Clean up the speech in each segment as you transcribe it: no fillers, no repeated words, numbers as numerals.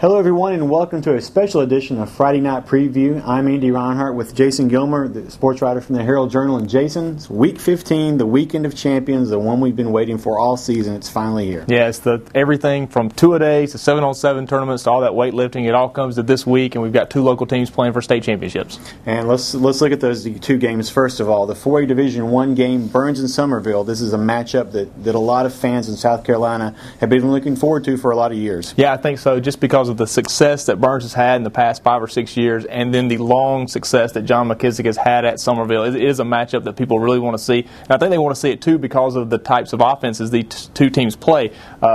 Hello everyone and welcome to a special edition of Friday Night Preview. I'm Andy Reinhardt with Jason Gilmer, the sports writer from the Herald-Journal. And Jason, it's Week 15, the weekend of champions, the one we've been waiting for all season. It's finally here. Yeah, it's everything from two-a-days to 7-on-7 tournaments to all that weightlifting. It all comes to this week, and we've got two local teams playing for state championships. And let's look at those two games first of all. The 4A Division I game, Byrnes and Summerville. This is a matchup that a lot of fans in South Carolina have been looking forward to for a lot of years. Yeah, I think so, just because of the success that Byrnes has had in the past 5 or 6 years, and then the long success that John McKissick has had at Summerville. It is a matchup that people really want to see, and I think they want to see it too because of the types of offenses these two teams play.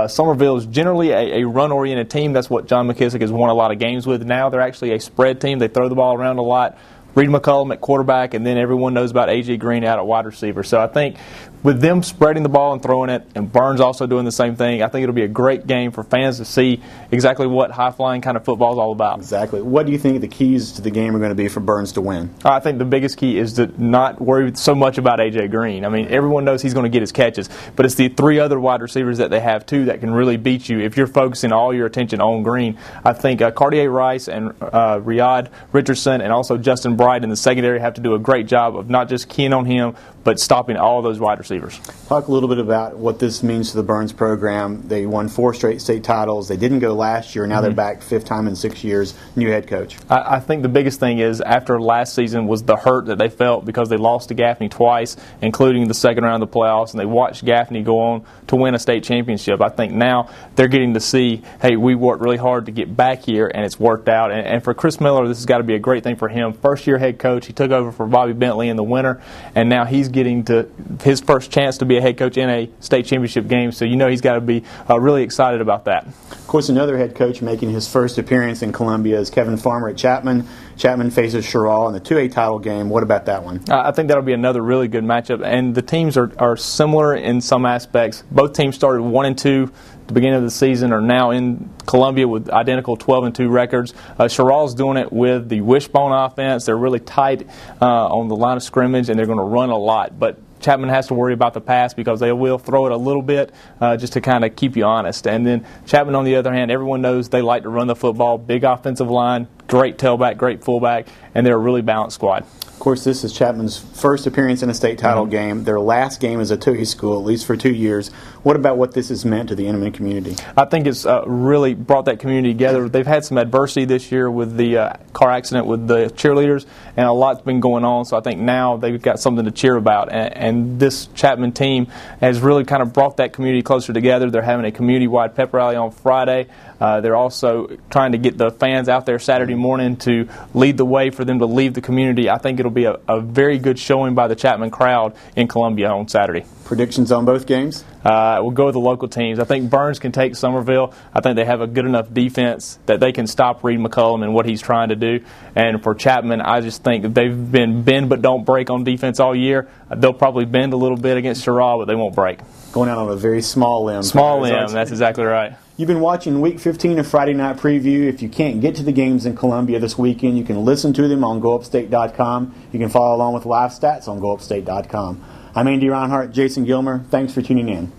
Summerville is generally a run-oriented team. That's what John McKissick has won a lot of games with. Now they're actually a spread team. They throw the ball around a lot. Reed McCullum at quarterback, and then everyone knows about A.J. Green out at wide receiver. So I think with them spreading the ball and throwing it, and Byrnes also doing the same thing, I think it'll be a great game for fans to see exactly what high-flying kind of football is all about. Exactly. What do you think the keys to the game are going to be for Byrnes to win? I think the biggest key is to not worry so much about A.J. Green. I mean, everyone knows he's going to get his catches, but it's the 3 other wide receivers that they have, too, that can really beat you if you're focusing all your attention on Green. I think Cartier Rice and Riyad Richardson and also Justin Bright in the secondary have to do a great job of not just keying on him, but stopping all of those wide receivers. Talk a little bit about what this means to the Byrnes program. They won 4 straight state titles. They didn't go last year. Now they're back 5th time in 6 years. New head coach. I think the biggest thing is after last season was the hurt that they felt because they lost to Gaffney twice, including the second round of the playoffs, and they watched Gaffney go on to win a state championship. I think now they're getting to see, hey, we worked really hard to get back here, and it's worked out. And for Chris Miller, this has got to be a great thing for him. First-year head coach. He took over for Bobby Bentley in the winter, and now he's getting to his first chance to be a head coach in a state championship game, so you know he's got to be really excited about that. Of course, another head coach making his first appearance in Columbia is Kevin Farmer at Chapman. Chapman faces Cheraw in the 2A title game. What about that one? I think that'll be another really good matchup, and the teams are similar in some aspects. Both teams started 1-2 at the beginning of the season, are now in Columbia with identical 12-2 records. Cheraw's doing it with the wishbone offense. They're really tight on the line of scrimmage, and they're going to run a lot. But Chapman has to worry about the pass because they will throw it a little bit just to kind of keep you honest. And then Chapman, on the other hand, everyone knows they like to run the football. Big offensive line, great tailback, great fullback, and they're a really balanced squad. Of course, this is Chapman's first appearance in a state title game. Their last game as a 2A school, at least for 2 years. What about what this has meant to the Inman community? I think it's really brought that community together. They've had some adversity this year with the car accident with the cheerleaders, and a lot's been going on, so I think now they've got something to cheer about. And this Chapman team has really kind of brought that community closer together. They're having a community-wide pep rally on Friday. They're also trying to get the fans out there Saturday morning to lead the way for them to leave the community. I think it'll be a very good showing by the Chapman crowd in Columbia on Saturday. Predictions on both games? We'll go with the local teams. I think Byrnes can take Summerville. I think they have a good enough defense that they can stop Reed McCullum and what he's trying to do. And for Chapman, I just think they've been bend but don't break on defense all year. They'll probably bend a little bit against Cheraw, but they won't break. Going out on a very small limb. Small limb, that's exactly right. You've been watching Week 15 of Friday Night Preview. If you can't get to the games in Columbia this weekend, you can listen to them on GoUpstate.com. You can follow along with live stats on GoUpstate.com. I'm Andy Reinhardt, Jason Gilmer. Thanks for tuning in.